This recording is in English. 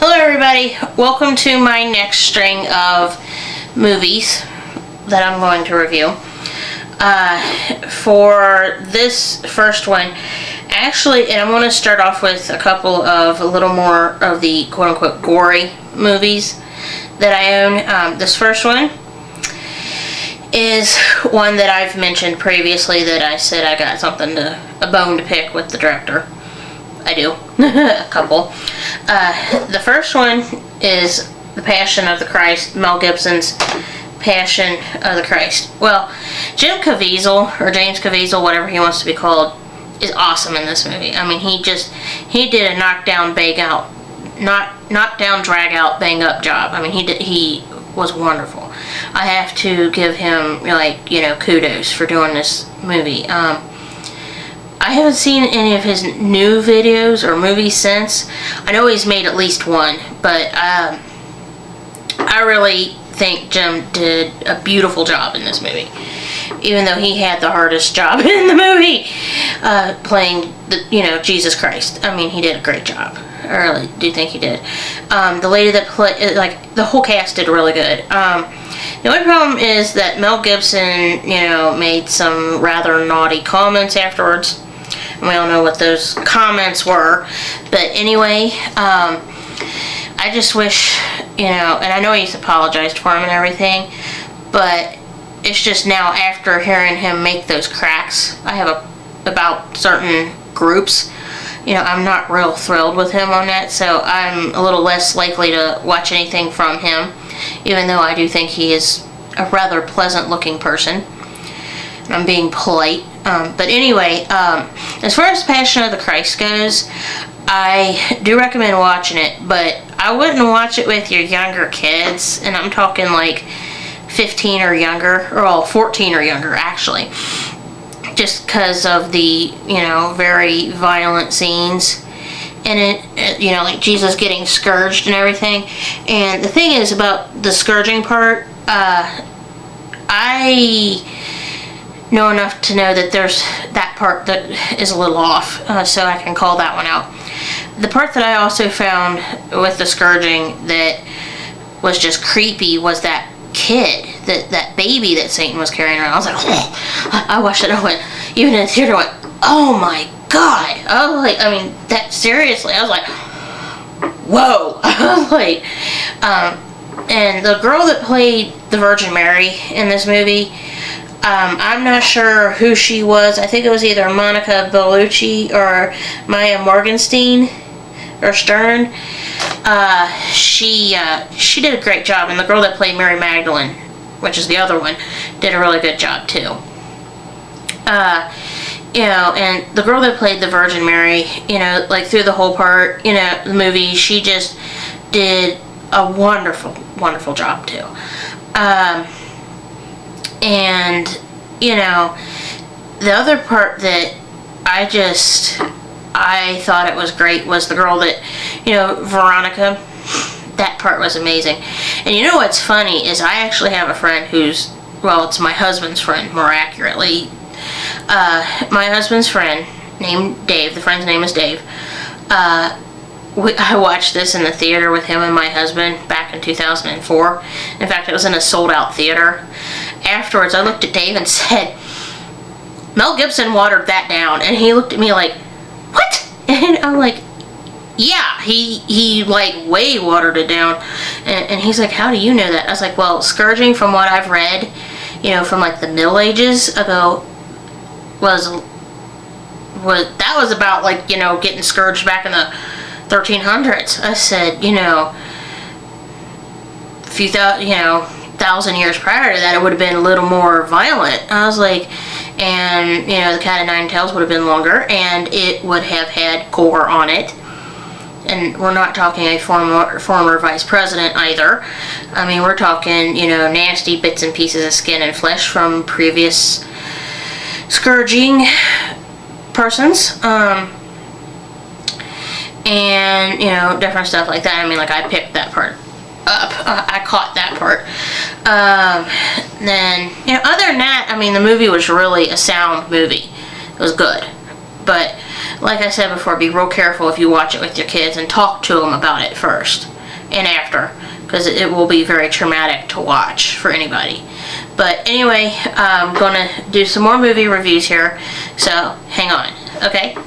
Hello everybody, welcome to my next string of movies that I'm going to review. For this first one, actually, and I'm going to start off with a little more of the quote-unquote gory movies that I own. This first one is one that I've mentioned previously that I said I got a bone to pick with the director. I do. A couple. The first one is The Passion of the Christ, Mel Gibson's Passion of the Christ. Well, James Caviezel, whatever he wants to be called, is awesome in this movie. I mean, he did a knockdown, drag out, bang up job. I mean, he was wonderful. I have to give him, kudos for doing this movie. I haven't seen any of his new videos or movies since. I know he's made at least one, but I really think Jim did a beautiful job in this movie. Even though he had the hardest job in the movie, playing Jesus Christ. I mean, he did a great job. I really do think he did. The lady that played, the whole cast did really good. The only problem is that Mel Gibson, made some rather naughty comments afterwards. We all know what those comments were. But anyway, I just wish, and I know he's apologized for him and everything, but it's just now after hearing him make those cracks, I have about certain groups, I'm not real thrilled with him on that, so I'm a little less likely to watch anything from him, even though I do think he is a rather pleasant looking person. I'm being polite. But anyway, as far as Passion of the Christ goes, I do recommend watching it, but I wouldn't watch it with your younger kids, and I'm talking like 15 or younger, or 14 or younger actually, just because of the, very violent scenes in it, like Jesus getting scourged and everything. And the thing is about the scourging part, I know enough to know that there's that part that is a little off, so I can call that one out. The part that I also found with the scourging that was just creepy was that kid, that baby that Satan was carrying around. I was like, oh, I watched it, I went, even in the theater, I went, oh my god. I was like, that seriously, I was like, whoa. I was like, and the girl that played the Virgin Mary in this movie, I'm not sure who she was. I think it was either Monica Bellucci or Maya Morgenstein or Stern. She did a great job, and the girl that played Mary Magdalene, which is the other one, did a really good job too. And the girl that played the Virgin Mary, through the whole part, the movie, she just did a wonderful, wonderful job too. And, the other part that I thought it was great was the girl that, Veronica. That part was amazing. And what's funny is I actually have a friend who's, it's my husband's friend, more accurately. My husband's friend, named Dave, the friend's name is Dave. I watched this in the theater with him and my husband back in 2004. In fact, it was in a sold-out theater. Afterwards, I looked at Dave and said, Mel Gibson watered that down. And he looked at me like, what? And I'm like, yeah, he way watered it down. And he's like, how do you know that? I was like, well, scourging, from what I've read, from the Middle Ages ago, was about getting scourged back in the 1300s. I said, few thousand years prior to that, it would have been a little more violent. I was like, and the Cat of Nine Tails would have been longer, and it would have had gore on it. And we're not talking a former vice president either. I mean, we're talking, nasty bits and pieces of skin and flesh from previous scourging persons. And, different stuff like that. I mean, I picked that part up. I caught that part. Then, other than that, the movie was really a sound movie. It was good. But, like I said before, be real careful if you watch it with your kids and talk to them about it first. and after, because it will be very traumatic to watch for anybody. But anyway, I'm going to do some more movie reviews here, so hang on, okay?